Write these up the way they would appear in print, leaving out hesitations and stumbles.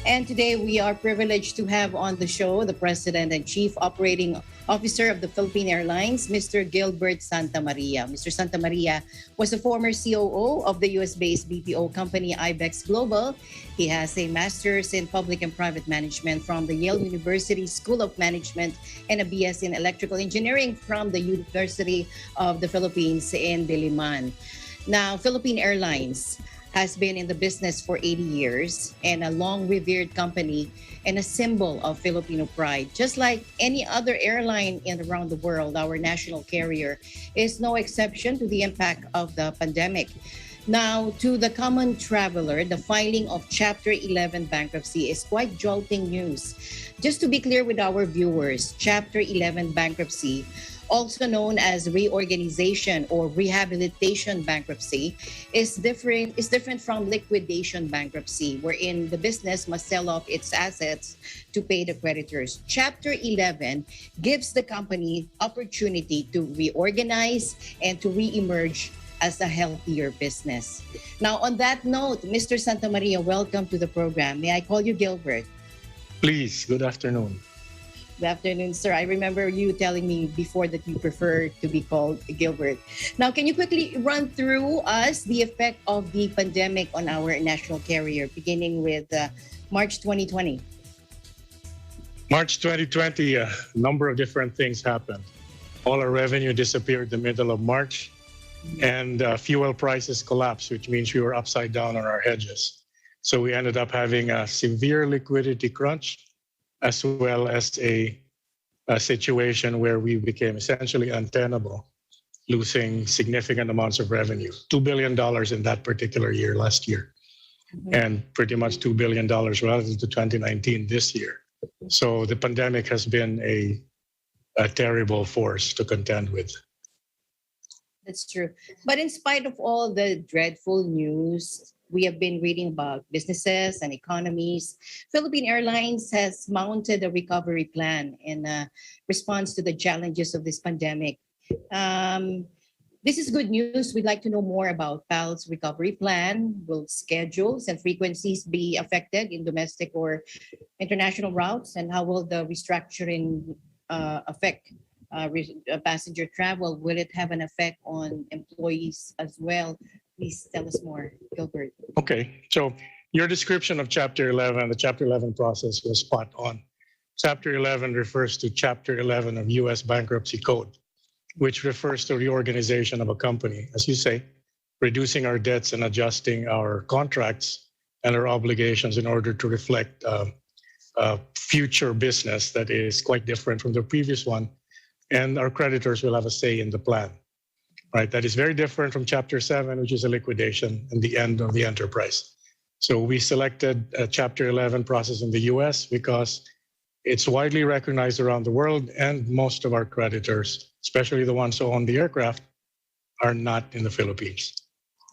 And today we are privileged to have on the show the President and Chief Operating Officer of the Philippine Airlines, Mr. Gilbert Santa Maria. Mr. Santa Maria was a former COO of the US-based BPO company Ibex Global. He has a master's in public and private management from the Yale University School of Management and a BS in electrical engineering from the University of the Philippines in Diliman. Now, Philippine Airlines has been in the business for 80 years and a long-revered company and a symbol of Filipino pride. Just like any other airline around the world, our national carrier is no exception to the impact of the pandemic. Now, to the common traveler, the filing of Chapter 11 bankruptcy is quite jolting news. Just to be clear with our viewers, Chapter 11 bankruptcy, also known as reorganization or rehabilitation bankruptcy, is different from liquidation bankruptcy, wherein the business must sell off its assets to pay the creditors. Chapter 11 gives the company opportunity to reorganize and to reemerge as a healthier business. Now, on that note, Mr. Santa Maria, welcome to the program. May I call you Gilbert? Please, good afternoon. Good afternoon, sir. I remember you telling me before that you prefer to be called Gilbert. Now, can you quickly run through us the effect of the pandemic on our national carrier, beginning with March 2020? March 2020, a number of different things happened. All our revenue disappeared the middle of March, and fuel prices collapsed, which means we were upside down on our hedges. So we ended up having a severe liquidity crunch, as well as a situation where we became essentially untenable, losing significant amounts of revenue, $2 billion in that particular year last year, and pretty much $2 billion relative to 2019 this year. So the pandemic has been a terrible force to contend with. That's true. But in spite of all the dreadful news we have been reading about businesses and economies, Philippine Airlines has mounted a recovery plan in response to the challenges of this pandemic. This is good news. We'd like to know more about PAL's recovery plan. Will schedules and frequencies be affected in domestic or international routes? And how will the restructuring affect passenger travel? Will it have an effect on employees as well? Please tell us more, Gilbert. Okay, so your description of Chapter 11, the Chapter 11 process was spot on. Chapter 11 refers to Chapter 11 of US Bankruptcy Code, which refers to reorganization of a company, as you say, reducing our debts and adjusting our contracts and our obligations in order to reflect future business that is quite different from the previous one. And our creditors will have a say in the plan. Right, that is very different from Chapter 7, which is a liquidation and the end of the enterprise. So we selected a Chapter 11 process in the US because it's widely recognized around the world, and most of our creditors, especially the ones who own the aircraft, are not in the Philippines.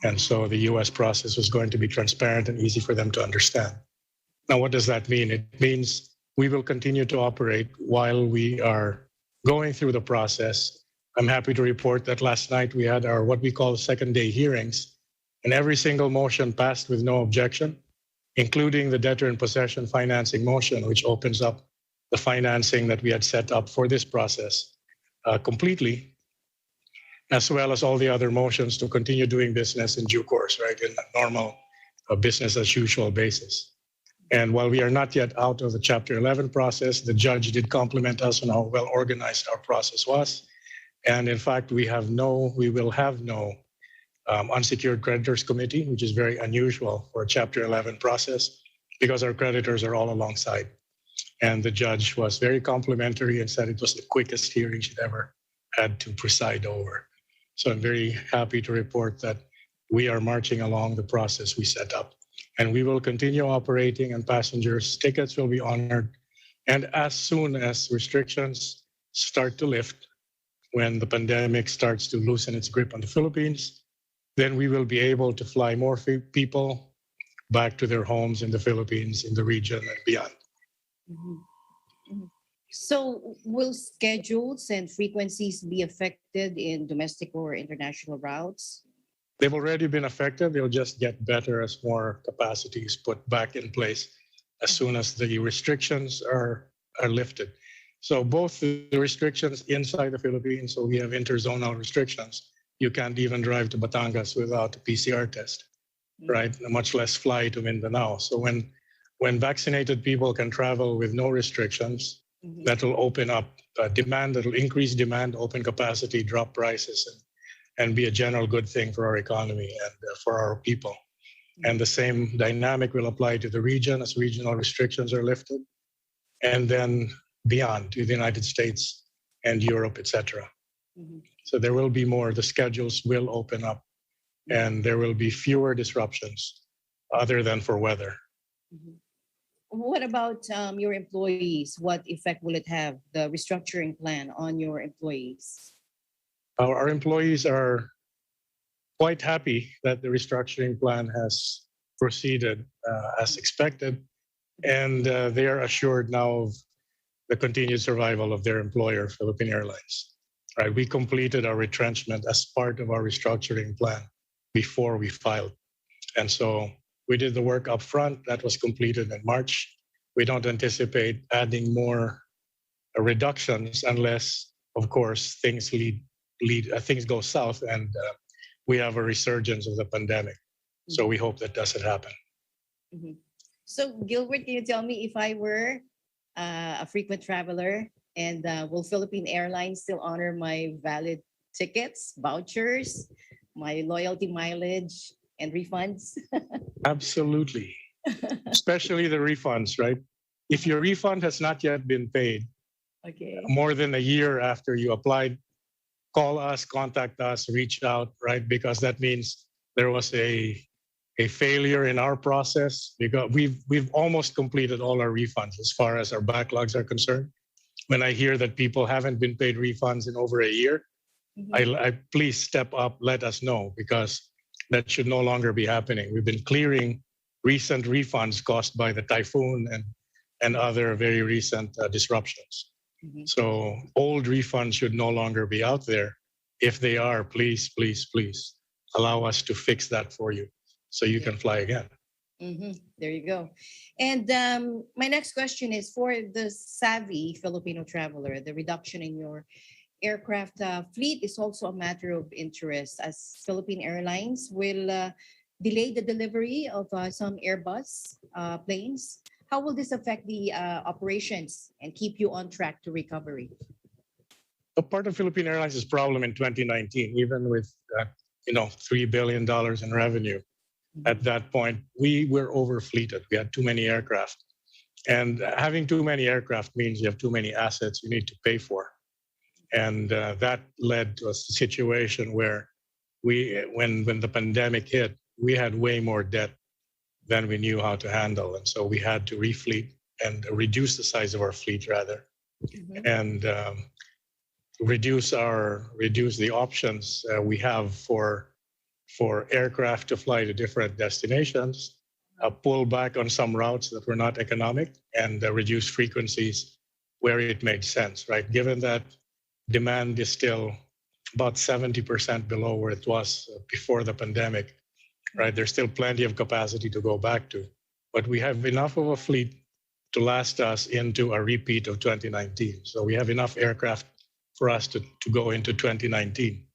And so the US process was going to be transparent and easy for them to understand. Now, what does that mean? It means we will continue to operate while we are going through the process. I'm happy to report that last night we had our what we call second day hearings, and every single motion passed with no objection, including the debtor in possession financing motion, which opens up the financing that we had set up for this process completely, as well as all the other motions to continue doing business in due course, right, in a normal business as usual basis. And while we are not yet out of the Chapter 11 process, the judge did compliment us on how well organized our process was. And in fact, we will have no unsecured creditors committee, which is very unusual for a Chapter 11 process because our creditors are all alongside. And the judge was very complimentary and said it was the quickest hearing she'd ever had to preside over. So I'm very happy to report that we are marching along the process we set up. And we will continue operating, and passengers' tickets will be honored. And as soon as restrictions start to lift, when the pandemic starts to loosen its grip on the Philippines, then we will be able to fly more people back to their homes in the Philippines, in the region, and beyond. Mm-hmm. So will schedules and frequencies be affected in domestic or international routes? They've already been affected. They'll just get better as more capacity is put back in place as soon as the restrictions are lifted. So both the restrictions inside the Philippines, so we have interzonal restrictions. You can't even drive to Batangas without a PCR test, right? Much less fly to Mindanao. So when vaccinated people can travel with no restrictions, that will open up demand, that will increase demand, open capacity, drop prices, and be a general good thing for our economy and for our people. And the same dynamic will apply to the region as regional restrictions are lifted, and then beyond to the United States and Europe, etc. So there will be more, the schedules will open up, and there will be fewer disruptions other than for weather. What about your employees? What effect will it have, the restructuring plan, on your employees? Our employees are quite happy that the restructuring plan has proceeded as expected, and they are assured now of the continued survival of their employer, Philippine Airlines. Right, we completed our retrenchment as part of our restructuring plan before we filed, and so we did the work up front. That was completed in March. We don't anticipate adding more reductions unless, of course, things things go south and we have a resurgence of the pandemic. So we hope that doesn't happen. So Gilbert, can you tell me, if I were a frequent traveler, and will Philippine Airlines still honor my valid tickets, vouchers, my loyalty mileage, and refunds? Absolutely. Especially the refunds, right? If your refund has not yet been paid, more than a year after you applied, call us, contact us, reach out, right? Because that means there was a failure in our process, because we've almost completed all our refunds as far as our backlogs are concerned. When I hear that people haven't been paid refunds in over a year, I please step up, let us know, because that should no longer be happening. We've been clearing recent refunds caused by the typhoon and other very recent disruptions. So old refunds should no longer be out there. If they are, please, please, please allow us to fix that for you so you can fly again. There you go. And my next question is for the savvy Filipino traveler. The reduction in your aircraft fleet is also a matter of interest, as Philippine Airlines will delay the delivery of some Airbus planes. How will this affect the operations and keep you on track to recovery? A part of Philippine Airlines' problem in 2019, even with $3 billion in revenue, at that point, we were overfleeted. We had too many aircraft. And having too many aircraft means you have too many assets you need to pay for. And that led to a situation where when the pandemic hit, we had way more debt than we knew how to handle. And so we had to refleet and reduce the size of our fleet, rather, and reduce the options we have for aircraft to fly to different destinations, pull back on some routes that were not economic, and reduce frequencies where it made sense, right? Given that demand is still about 70% below where it was before the pandemic, right? There's still plenty of capacity to go back to, but we have enough of a fleet to last us into a repeat of 2019. So we have enough aircraft for us to go into 2019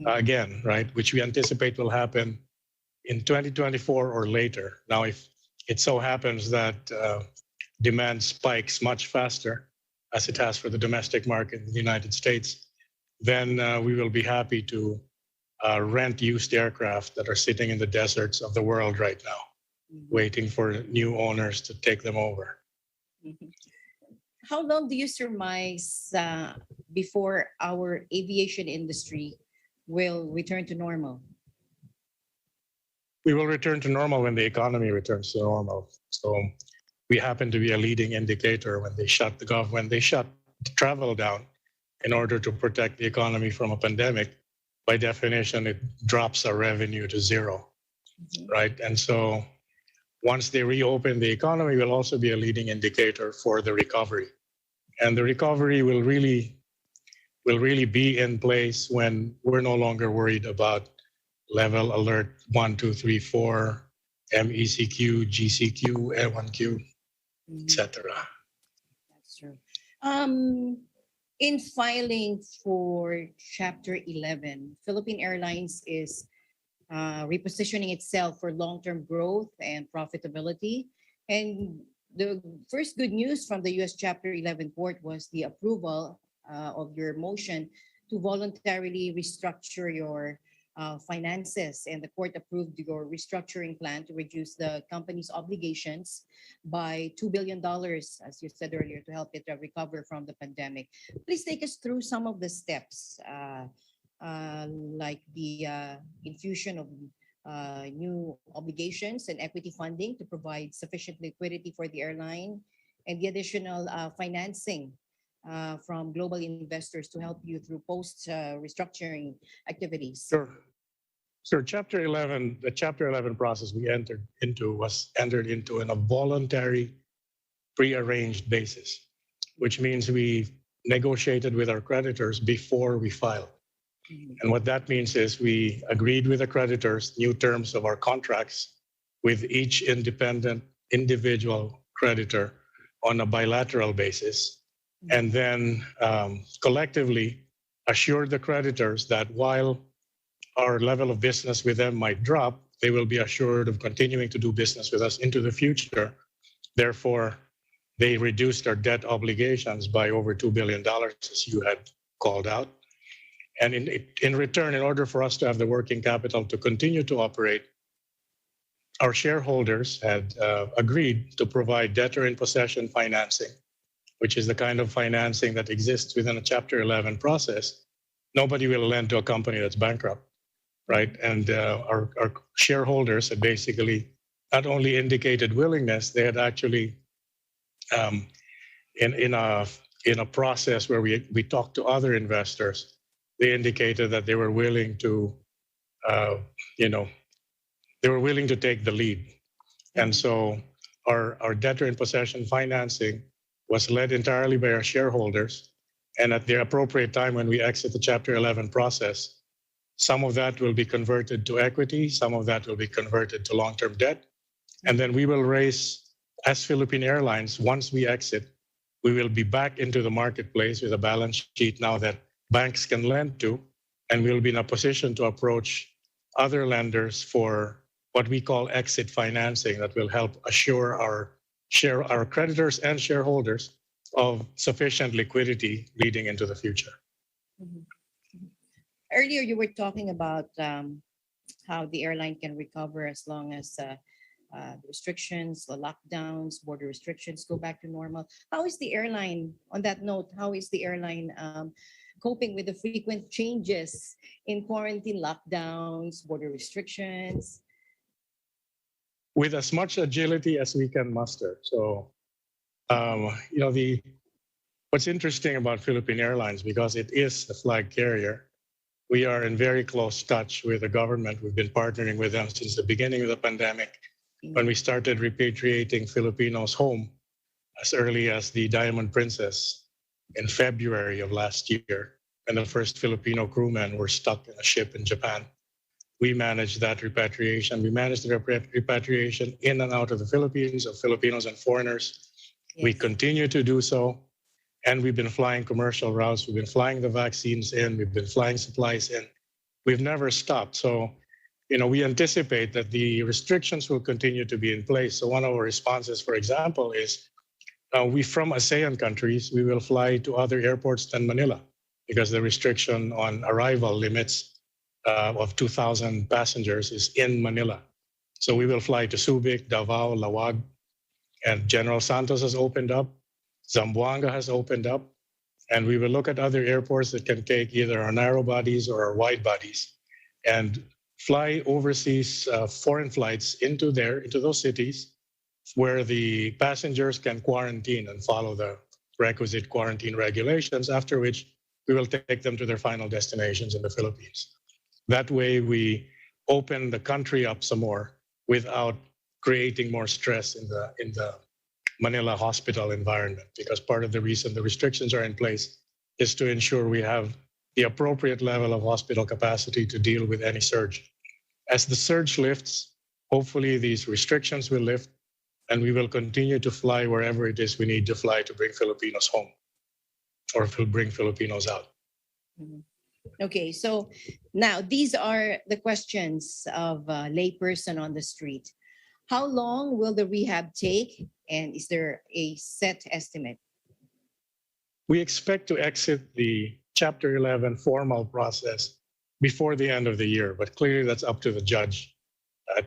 again, right? Which we anticipate will happen in 2024 or later. Now, if it so happens that demand spikes much faster, as it has for the domestic market in the United States, then we will be happy to rent used aircraft that are sitting in the deserts of the world right now, waiting for new owners to take them over. How long do you surmise before our aviation industry will return to normal? We will return to normal when the economy returns to normal. So we happen to be a leading indicator when they shut travel down in order to protect the economy from a pandemic. By definition, it drops our revenue to zero, right? And so once they reopen the economy, will also be a leading indicator for the recovery. And the recovery will really be in place when we're no longer worried about level alert 1, 2, 3, 4, MECQ, GCQ, L1Q. etc. That's true. In filing for Chapter 11, Philippine Airlines is repositioning itself for long-term growth and profitability. And the first good news from the U.S. Chapter 11 court was the approval of your motion to voluntarily restructure your finances. And the court approved your restructuring plan to reduce the company's obligations by $2 billion, as you said earlier, to help it recover from the pandemic. Please take us through some of the steps. Like the infusion of new obligations and equity funding to provide sufficient liquidity for the airline, and the additional financing from global investors to help you through post restructuring activities. Sure. Sure. The Chapter 11 process we entered into in a voluntary, prearranged basis, which means we negotiated with our creditors before we filed. And what that means is we agreed with the creditors new terms of our contracts with each independent individual creditor on a bilateral basis, and then collectively assured the creditors that while our level of business with them might drop, they will be assured of continuing to do business with us into the future. Therefore, they reduced our debt obligations by over $2 billion, as you had called out. And in return, in order for us to have the working capital to continue to operate, our shareholders had agreed to provide debtor in possession financing, which is the kind of financing that exists within a Chapter 11 process. Nobody will lend to a company that's bankrupt, right? And our shareholders had basically not only indicated willingness, they had actually, in a process where we talked to other investors, they indicated that they were willing to, take the lead. And so our debtor in possession financing was led entirely by our shareholders. And at the appropriate time when we exit the Chapter 11 process, some of that will be converted to equity, some of that will be converted to long-term debt. And then we will raise, as Philippine Airlines, once we exit, we will be back into the marketplace with a balance sheet now that banks can lend to, and we'll be in a position to approach other lenders for what we call exit financing that will help assure our creditors and shareholders of sufficient liquidity leading into the future. Earlier, you were talking about how the airline can recover as long as the restrictions, the lockdowns, border restrictions go back to normal. How is the airline, on that note, how is the airline coping with the frequent changes in quarantine, lockdowns, border restrictions? With as much agility as we can muster. So, what's interesting about Philippine Airlines, because it is the flag carrier, we are in very close touch with the government. We've been partnering with them since the beginning of the pandemic, when we started repatriating Filipinos home as early as the Diamond Princess in February of last year, and the first Filipino crewmen were stuck in a ship in Japan. We managed that repatriation. We managed the repatriation in and out of the Philippines of Filipinos and foreigners. Yes. We continue to do so. And we've been flying commercial routes. We've been flying the vaccines in. We've been flying supplies in. We've never stopped. So, we anticipate that the restrictions will continue to be in place. So one of our responses, for example, is we from ASEAN countries, we will fly to other airports than Manila because the restriction on arrival limits of 2,000 passengers is in Manila. So we will fly to Subic, Davao, Lawag, and General Santos has opened up. Zamboanga has opened up. And we will look at other airports that can take either our narrow bodies or our wide bodies and fly overseas foreign flights into those cities where the passengers can quarantine and follow the requisite quarantine regulations, after which we will take them to their final destinations in the Philippines. That way we open the country up some more without creating more stress in the Manila hospital environment, because part of the reason the restrictions are in place is to ensure we have the appropriate level of hospital capacity to deal with any surge. As the surge lifts, hopefully these restrictions will lift. and we will continue to fly wherever it is we need to fly to bring Filipinos home or bring Filipinos out. Mhm. Okay, so now these are the questions of a layperson on the street. How long will the rehab take, and is there a set estimate? We expect to exit the Chapter 11 formal process before the end of the year, but clearly that's up to the judge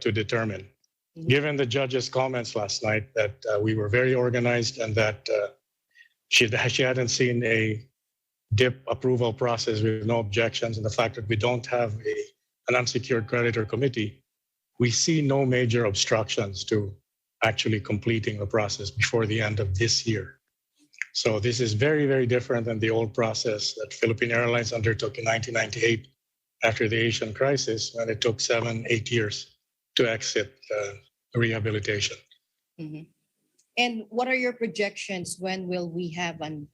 to determine. Mhm. Given the judge's comments last night that we were very organized and that she hadn't seen a DIP approval process with no objections, and the fact that we don't have an unsecured creditor committee, we see no major obstructions to actually completing the process before the end of this year. So this is very, very different than the old process that Philippine Airlines undertook in 1998 after the Asian crisis, when it took 7-8 years to exit rehabilitation. Mhm. And what are your projections? When will we have an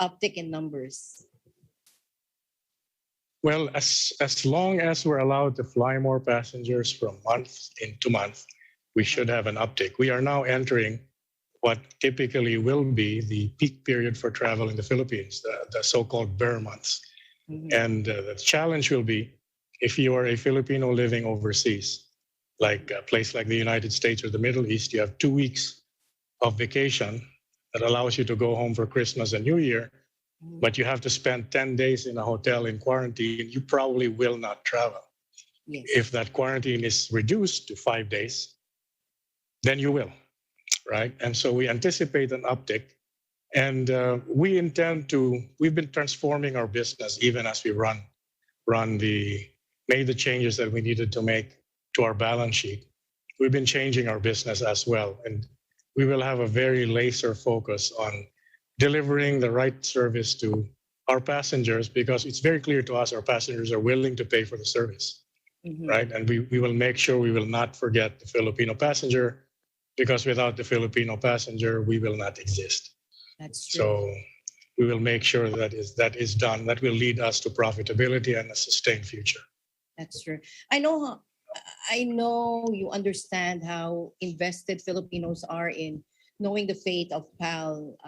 uptick in numbers? Well, as long as we're allowed to fly more passengers from month into month, we should have an uptick. We are now entering what typically will be the peak period for travel in the Philippines, the so-called bear months. Mhm. And the challenge will be if you are a Filipino living overseas, like a place like the United States or the Middle East, you have 2 weeks of vacation that allows you to go home for Christmas and New Year, Mhm. but you have to spend 10 days in a hotel in quarantine. You probably will not travel. Yes. If that quarantine is reduced to 5 days, then you will, right? And so we anticipate an uptick. And we've been transforming our business even as we made the changes that we needed to make to our balance sheet. We've been changing our business as well. And we will have a very laser focus on delivering the right service to our passengers, because it's very clear to us our passengers are willing to pay for the service, Mhm. right? And we will make sure we will not forget the Filipino passenger, because without the Filipino passenger, we will not exist. That's true. So we will make sure that is done. That will lead us to profitability and a sustained future. That's true. I know you understand how invested Filipinos are in knowing the fate of PAL.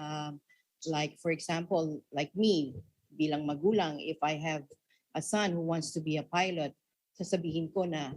Like, for example, like me, bilang magulang, if I have a son who wants to be a pilot, sasabihin ko na,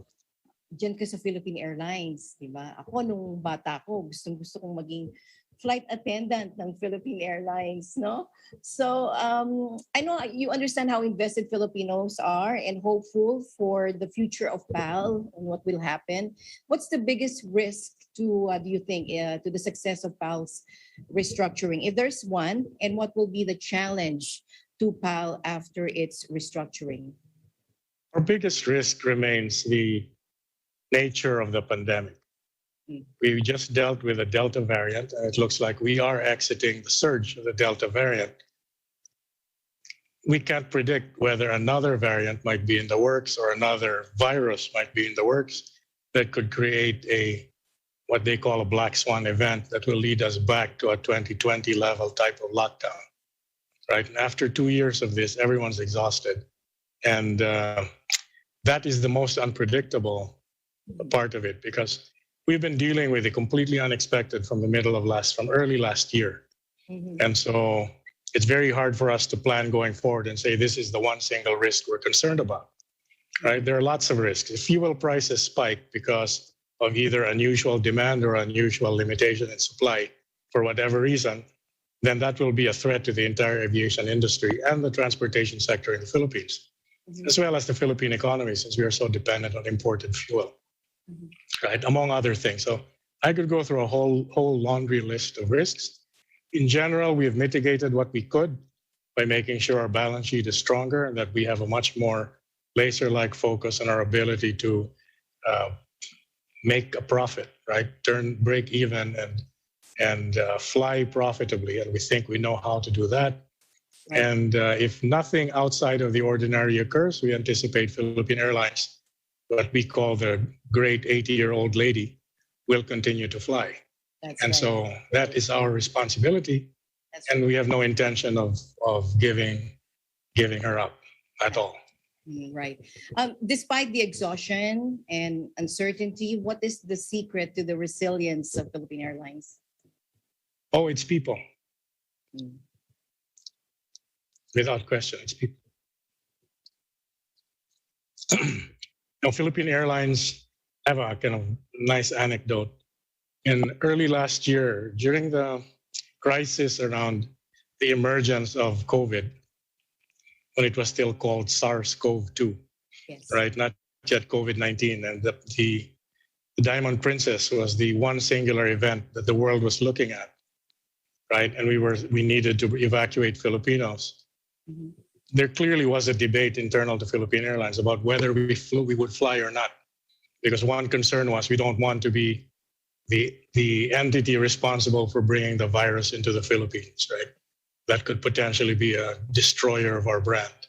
diyan ka sa Philippine Airlines, di ba? Ako, nung bata ko, gusto kong maging flight attendant ng Philippine Airlines, no? So I know you understand how invested Filipinos are and hopeful for the future of PAL and what will happen. What's the biggest risk to, do you think, to the success of PAL's restructuring, if there's one, and what will be the challenge to PAL after its restructuring? Our biggest risk remains the nature of the pandemic. We just dealt with a Delta variant, and it looks like we are exiting the surge of the Delta variant. We can't predict whether another variant might be in the works or another virus might be in the works that could create what they call a black swan event that will lead us back to a 2020 level type of lockdown, right? And after 2 years of this, everyone's exhausted. And that is the most unpredictable part of it, because we've been dealing with the completely unexpected from early last year. Mhm. And so it's very hard for us to plan going forward and say this is the one single risk we're concerned about, right? There are lots of risks. If fuel prices spike because of either unusual demand or unusual limitation in supply for whatever reason, then that will be a threat to the entire aviation industry and the transportation sector in the Philippines, Mhm. as well as the Philippine economy, since we are so dependent on imported fuel. Mhm. Right, among other things. So I could go through a whole laundry list of risks. In general, we have mitigated what we could by making sure our balance sheet is stronger and that we have a much more laser-like focus on our ability to make a profit, right? Break even and fly profitably. And we think we know how to do that. Right. And if nothing outside of the ordinary occurs, we anticipate Philippine Airlines, what we call the great 80-year-old lady, will continue to fly. That's And right. so that is our responsibility. That's And right. we have no intention of giving her up at all. Right. Despite the exhaustion and uncertainty, what is the secret to the resilience of Philippine Airlines? Oh, it's people. Mm. Without question, it's people. Now, Philippine Airlines have a kind of nice anecdote. In early last year, during the crisis around the emergence of COVID, when it was still called SARS-CoV-2, Yes. right? Not yet COVID-19. And the Diamond Princess was the one singular event that the world was looking at, right? And we needed to evacuate Filipinos. Mhm. There clearly was a debate internal to Philippine Airlines about whether we would fly or not, because one concern was we don't want to be the entity responsible for bringing the virus into the Philippines, right? That could potentially be a destroyer of our brand.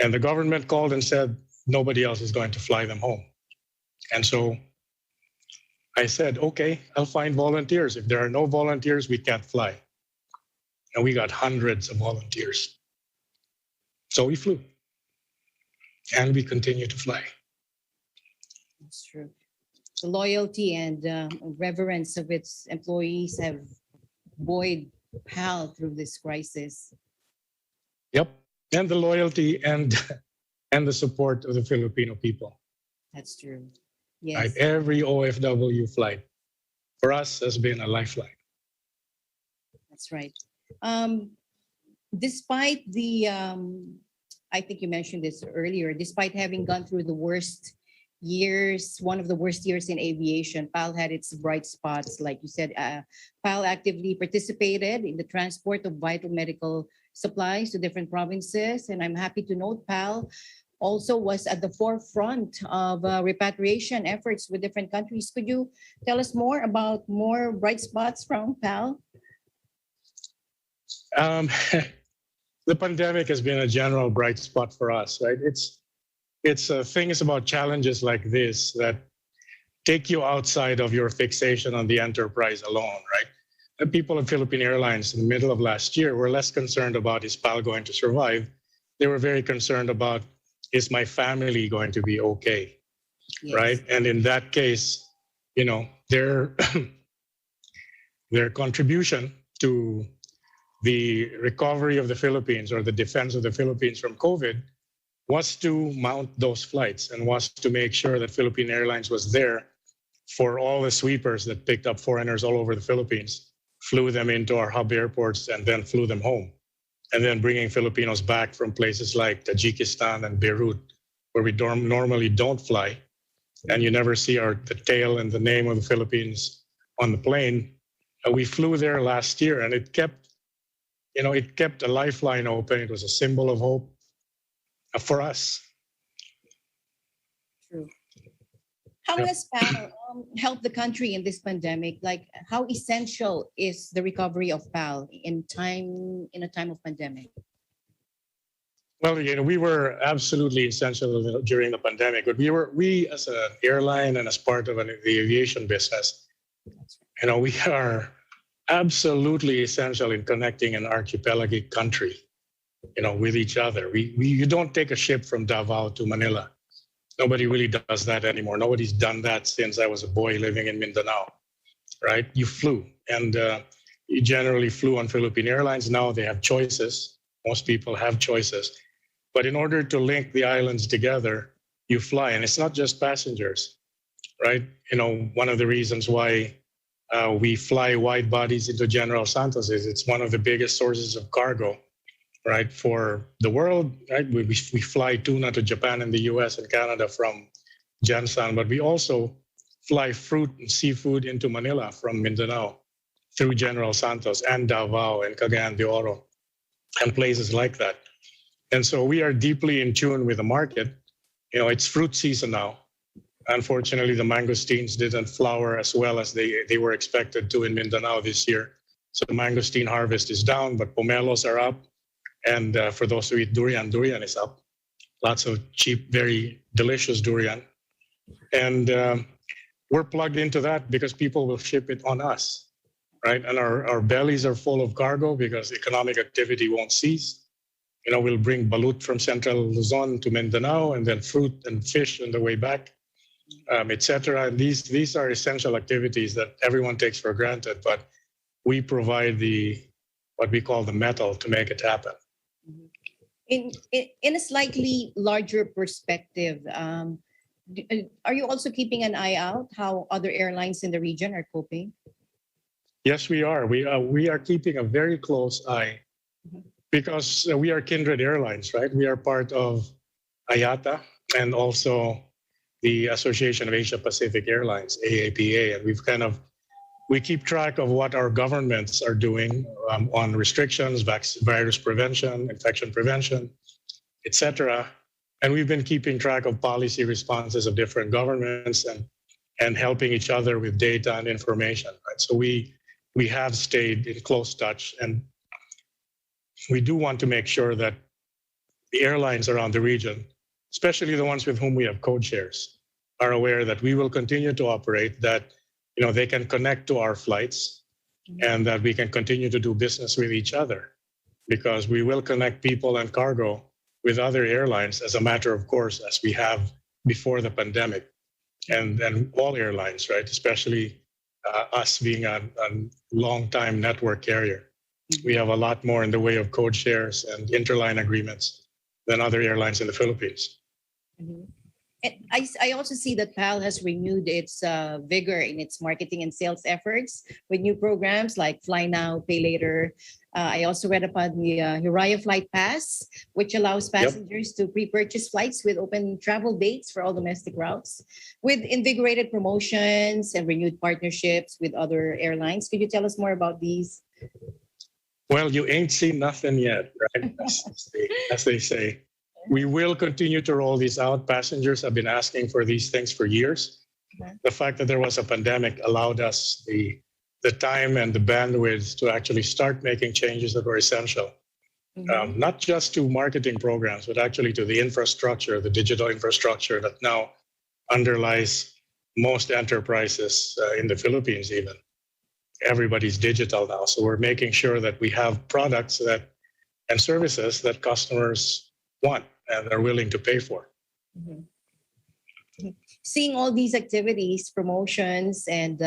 And the government called and said nobody else is going to fly them home. And so I said, okay, I'll find volunteers. If there are no volunteers, we can't fly. And we got hundreds of volunteers. So we flew. And we continue to fly. That's true. The loyalty and reverence of its employees have buoyed PAL through this crisis. Yep. And the loyalty and the support of the Filipino people. That's true. Right? Yes. Every OFW flight for us has been a lifeline. That's right. Despite the, I think you mentioned this earlier, despite having gone through the worst years, one of the worst years in aviation, PAL had its bright spots. Like you said, PAL actively participated in the transport of vital medical supplies to different provinces. And I'm happy to note PAL also was at the forefront of repatriation efforts with different countries. Could you tell us more about more bright spots from PAL? The pandemic has been a general bright spot for us, right? It's things about challenges like this that take you outside of your fixation on the enterprise alone, right? The people of Philippine Airlines in the middle of last year were less concerned about is PAL going to survive. They were very concerned about is my family going to be okay, Yes. right? And in that case, you know, their contribution to the recovery of the Philippines or the defense of the Philippines from COVID was to mount those flights and was to make sure that Philippine Airlines was there for all the sweepers that picked up foreigners all over the Philippines, flew them into our hub airports, and then flew them home. And then bringing Filipinos back from places like Tajikistan and Beirut, where we normally don't fly, and you never see the tail and the name of the Philippines on the plane. We flew there last year, and it kept a lifeline open. It was a symbol of hope for us. True. How has PAL helped the country in this pandemic? Like, how essential is the recovery of PAL in a time of pandemic? Well, we were absolutely essential during the pandemic, but we as an airline and as part of the aviation business, we are absolutely essential in connecting an archipelagic country, with each other. You don't take a ship from Davao to Manila. Nobody really does that anymore. Nobody's done that since I was a boy living in Mindanao, right? You flew, and you generally flew on Philippine Airlines. Now they have choices. Most people have choices. But in order to link the islands together, you fly. And it's not just passengers, right? One of the reasons why we fly wide bodies into General Santos is it's one of the biggest sources of cargo, right, for the world, right? We fly tuna to Japan and the US and Canada from Jansan, but we also fly fruit and seafood into Manila from Mindanao through General Santos and Davao and Cagayan de Oro and places like that. And so we are deeply in tune with the market. It's fruit season now. Unfortunately, the mangosteens didn't flower as well as they were expected to in Mindanao this year. So the mangosteen harvest is down, but pomelos are up. And for those who eat durian, durian is up. Lots of cheap, very delicious durian. And we're plugged into that because people will ship it on us, right? And our bellies are full of cargo because economic activity won't cease. We'll bring balut from Central Luzon to Mindanao, and then fruit and fish on the way back, etc. And these are essential activities that everyone takes for granted, but we provide what we call the metal to make it happen. In a slightly larger perspective, are you also keeping an eye out how other airlines in the region are coping? Yes, we are. We are keeping a very close eye because we are kindred airlines, right? We are part of IATA and also the Association of Asia Pacific Airlines, AAPA, and we keep track of what our governments are doing on restrictions, virus prevention, infection prevention, etc. And we've been keeping track of policy responses of different governments and helping each other with data and information. Right? So we have stayed in close touch, and we do want to make sure that the airlines around the region, especially the ones with whom we have code shares, are aware that we will continue to operate, that they can connect to our flights, and that we can continue to do business with each other, because we will connect people and cargo with other airlines as a matter of course, as we have before the pandemic, and all airlines, right? Especially us being a long-time network carrier. We have a lot more in the way of code shares and interline agreements than other airlines in the Philippines. And I also see that PAL has renewed its vigor in its marketing and sales efforts with new programs like Fly Now, Pay Later. I also read about the Hiraya Flight Pass, which allows passengers to pre-purchase flights with open travel dates for all domestic routes, with invigorated promotions and renewed partnerships with other airlines. Could you tell us more about these? Well, you ain't seen nothing yet, right? As they say. We will continue to roll these out. Passengers have been asking for these things for years. The fact that there was a pandemic allowed us the time and the bandwidth to actually start making changes that were essential, not just to marketing programs, but actually to the infrastructure, the digital infrastructure that now underlies most enterprises in the Philippines even. Everybody's digital now. So we're making sure that we have products and services that customers want and are willing to pay for. Seeing all these activities, promotions, and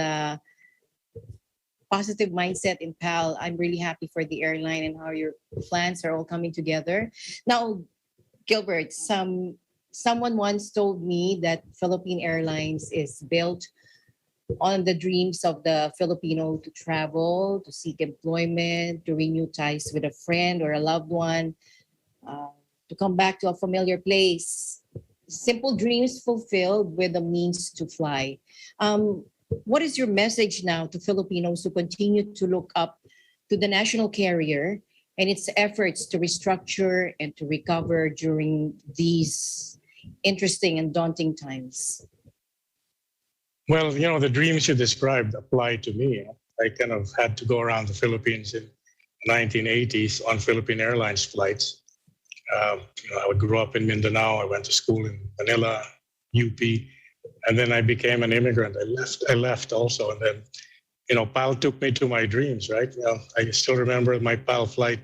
positive mindset in PAL, I'm really happy for the airline and how your plans are all coming together. Now, Gilbert, someone once told me that Philippine Airlines is built on the dreams of the Filipino to travel, to seek employment, to renew ties with a friend or a loved one, to come back to a familiar place. Simple dreams fulfilled with the means to fly. What is your message now to Filipinos who continue to look up to the national carrier and its efforts to restructure and to recover during these interesting and daunting times? Well, the dreams you described apply to me. I kind of had to go around the Philippines in the 1980s on Philippine Airlines flights. I grew up in Mindanao. I went to school in Manila, UP, and then I became an immigrant. I left also, and then, PAL took me to my dreams, right? I still remember my PAL flight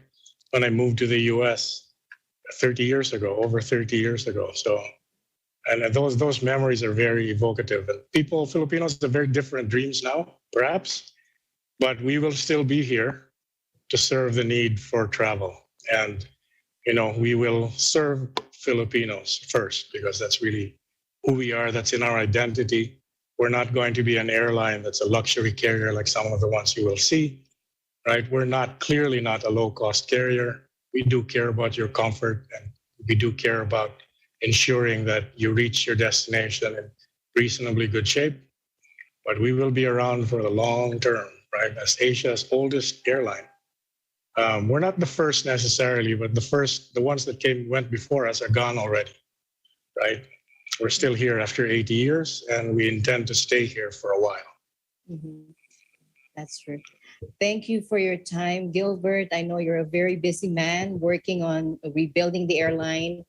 when I moved to the U.S. over 30 years ago. So, and those memories are very evocative. And Filipinos have very different dreams now, perhaps, but we will still be here to serve the need for travel. And we will serve Filipinos first, because that's really who we are. That's in our identity. We're not going to be an airline that's a luxury carrier like some of the ones you will see, right? We're clearly not a low-cost carrier. We do care about your comfort, and we do care about ensuring that you reach your destination in reasonably good shape. But we will be around for the long term, right? As Asia's oldest airline. We're not the first necessarily, but the ones that went before us are gone already, right? We're still here after 80 years, and we intend to stay here for a while. That's true. Thank you for your time, Gilbert. I know you're a very busy man working on rebuilding the airline,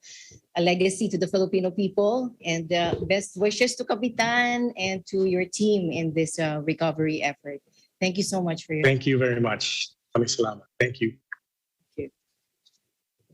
a legacy to the Filipino people, and best wishes to Kapitan and to your team in this recovery effort. Thank you so much for your Thank you very much. Salamat. Thank you.